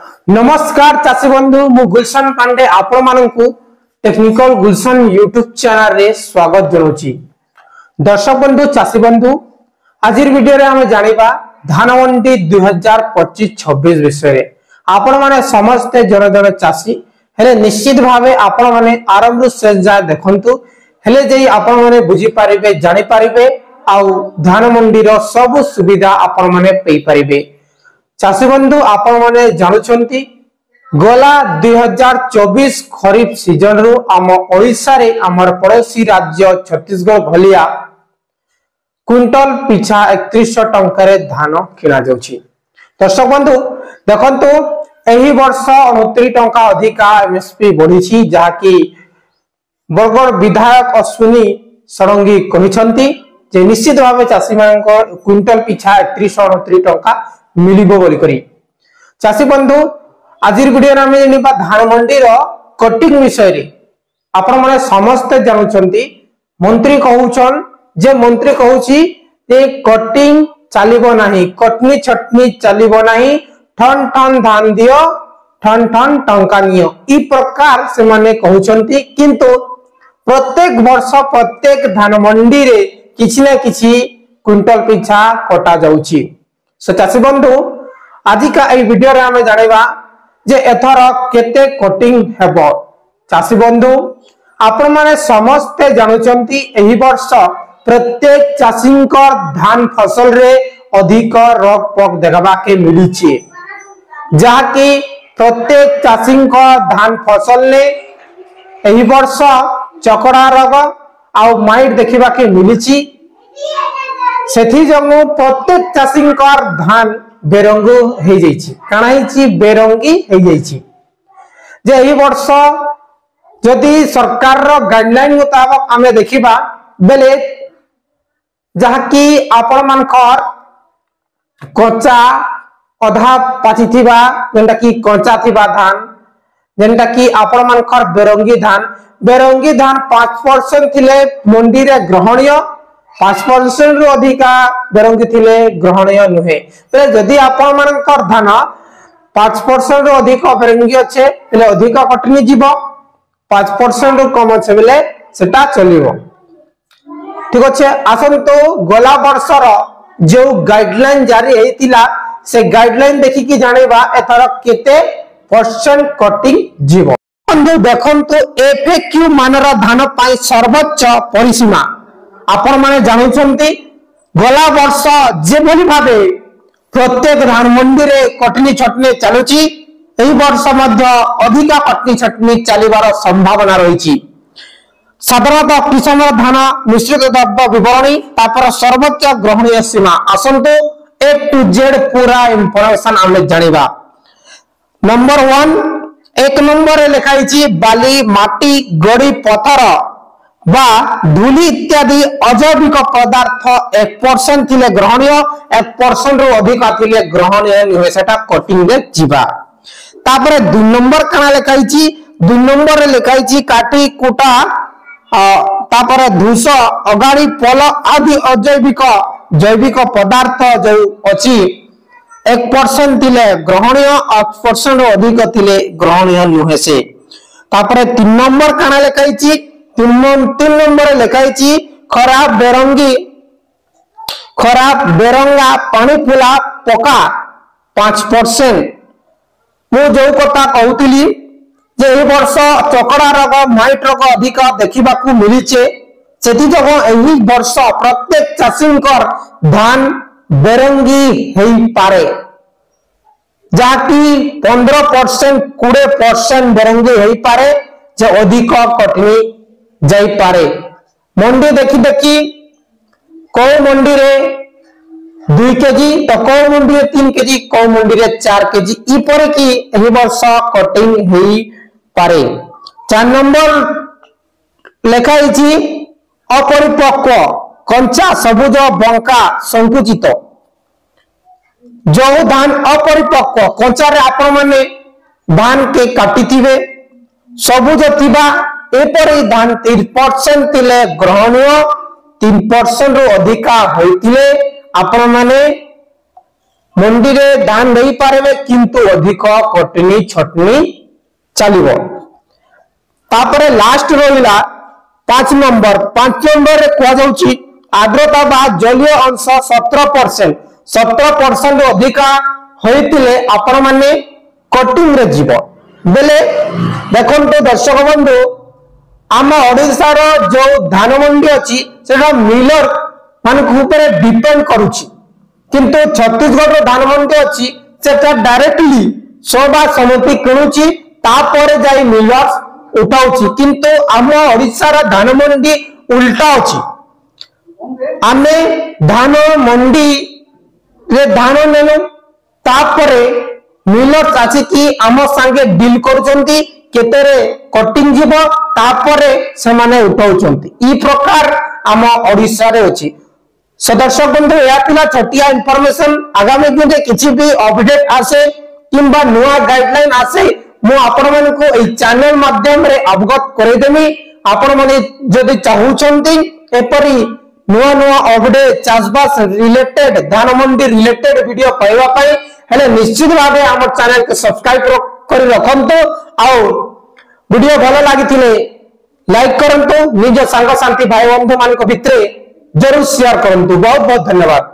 नमस्कार चाषी बंधु मु गुलशन पांडे आपण मानकु टेक्निकल गुलशन यूट्यूब चैनल रे स्वागत जनाउची। दर्शक बंधु चाषी बंधु आज वीडियो रे हम जानिबा धान मंडी 2025-26 विषय रे। आपण माने समस्त जन जन चाषी हेले निश्चित भावे आपण माने आरंभ शेष जाय देखंतु हेले जेई आपण माने बुझी पारिबे जानि पारिबे आउ धान मंडी रो सब सुविधा आपण माने पेई पारिबे। चाषी बंधु आपण माने जानुछंती गोला 2024 खरीफ सीजन रो आम ओडिसा रे हमर पड़ोसी राज्य छत्तीसगढ़ भलिया क्विंटल पिछा 3100 टंका रे धान किना जाउची। दर्शक बंधु देखंतु एही वर्ष 29 टंका अधिका एमएसपी बढ़ीची जाकी बरगड़ विधायक अश्विनी षडंगी कहिसंती जे निश्चित भावे चाषी मानक क्विंटल पिछा 3129 टंका मिलिबो बोली करी। चाषी बंधु आज वीडियो रे हम जेनिबा धान मंडी रो कटिंग विषय रे। आपण माने समस्त जानुचंती मंत्री कहउछन जे मंत्री कहउची ए कटिंग चलिबो नाही, कटनी छटनी चलिबो नाही, ठन ठन धान दियो ठन ठन टंका नियो ई प्रकार से माने कहउचंती। किंतु प्रत्येक वर्ष प्रत्येक धान मंडी रे किछि ना किछि क्विंटल पिछा कटा जाउची। सो चाषी बंधु आज का এই ভিডিও রে আমি জানিবা যে এথর কেতে কটিং হেবো। চাষী বন্ধু आपण माने समस्त जानुचंती एही वर्ष प्रत्येक चाषींकर धान फसल रे अधिक रोग पोक देखबा के मिलिछि, जाकी प्रत्येक चाषींकर धान फसल ले एही वर्ष चकड़ा रोग आउ माइट देखिबा के मिलिछि। सेथि जंगु प्रत्येक चाषींकर धान बेरंगु हे जाइछि। काना हिछि बेरंगी हे जाइछि जे एही वर्ष जदि सरकार रो गाइडलाइन मुताबिक हमें देखिबा बेले जहाकी आपण मानकर कच्चा अधा पाचिथिबा जेंटा की कच्चा थिबा धान जेंटा की आपण मानकर बेरंगी धान 5% थिले मंडी रे ग्रहणीय, 5% रु अधिका बेरंगी थिले ग्रहणीय नुहे। तो जदि आपण मानकर धान 5% रु अधिक बेरंगी अच्छे तेले अधिक कटनी जीवो, 5% रु कम अच्छे बेले सेटा चलिवो। ठीक अच्छे आसंतो गला वर्षर जो गाइडलाइन जारी हेतिला से गाइडलाइन देखि कि जानिबा एथर केते परसेंट कटिंग जीवो। बंधु देखंतु एफएक्यू मानर धान पाई सर्वोच्च परिसीमा आपण माने जानुचंती गला वर्ष जे भली भाबे प्रत्येक धान मंडी रे कटनी छटनी चालुची एही वर्ष मध्य अधिक कटनी छटनी चलिबार संभावना रहिछि। साधारणतः किसान धान मिश्रित द्रव्य विवरणी तापर सर्वोच्च ग्रहणीय सीमा आसंतो ए टू जेड पूरा इंफॉर्मेशन हमें जानिबा। नंबर 1 एक नंबर रे लिखाइछि बाली माटी गड़ी पत्थर बा धूली इत्यादि अजैविक पदार्थ 1% थिले ग्रहणीय, 1% रु अधिक थिले ग्रहणीय नुहे सेटा कटिंग रे जीवा। तापरे 2 नंबर काना लिखाइछि 2 नंबर रे लिखाइछि काटी कुटा तापरे धूस अगाड़ी पल आदि अजैविक जैविक पदार्थ जो अछि 1% थिले ग्रहणीय, 1% रु अधिक थिले ग्रहणीय नुहे से। तापरे 3 नंबर काना लिखाइछि 3 नंबर लिखाइछि खराब बेरंगा पानी फुला पका 5%। मु जो कथा कहउतिली जे ए वर्ष चकड़ा रोग माइट रोग अधिक देखिबाकू मिलिचे सेति जगह एही वर्ष प्रत्येक चाषींकर धान बेरंगी हेई पारे, जाकी 15% 20% बेरंगी हेई पारे जे अधिक कटनी जाई पारे। मंडी देखि देखि को मंडी रे 2 केजी तो को मंडी रे 3 केजी को मंडी रे 4 केजी ई परे की एही वर्ष कटिंग हेई पारे। 4 नंबर लेखाइछि अपरिपक्व कंचा सबुज बंका संकुचित जो धान अपरिपक्व कंचा रे आपण माने धान के काटिथिबे सबुज थिबा एपरे धान 3% थिले ग्रहणीय, 3% रु अधिका होइतिले आपण माने मंडी रे धान नहीं पारे किंतु अधिक कटनी छटनी चलिबो। तापरे लास्ट रहिला 5 नंबर रे कुआ जाउची आर्द्रता बा जलीय अंश 17% 17% अधिका होइतिले आपण माने कटिंग रे जीव बेले देखंतो दर्शक बंधु आम ओडिसा रो जो धान मंडी अछि सेटा मिलर मान ऊपर डिपेंड करूची किंतु छत्तीसगढ़ रो धान मंडी अछि सेटा डायरेक्टली सोबा समिति किणुची तापरे जाई मिलर्स उठाउची किंतु आम ओडिसा रो धान मंडी उल्टा अछि। आमे धान मंडी रे धान नेनु तापरे मिलर्स आछि कि आम संगे डील करूचंती केतेरे कटिंग जीव तापरे से माने उठाउचंती ई प्रकार आम ओडिसा रे अछि। दर्शक बंधु या पिला छटिया इंफॉर्मेशन आगामी दिन रे किछि भी अपडेट आसे किंबा नुआ गाइडलाइन आसे मु आपण मानको ए चैनल माध्यम रे अवगत करे देमी। आपण माने जदि चाहुचंती एपरी नुआ नुआ अपडेट चासबास रिलेटेड धान मंडी रिलेटेड वीडियो पाइबा पई हेले निश्चित भाबे हमर चैनल के सब्सक्राइब करि रखंतो आ वीडियो भलो लागिथिले लाइक करंतो निज संग शांति भाई बंधु मान को भितरे जरूर शेयर करंतु। बहुत बहुत धन्यवाद।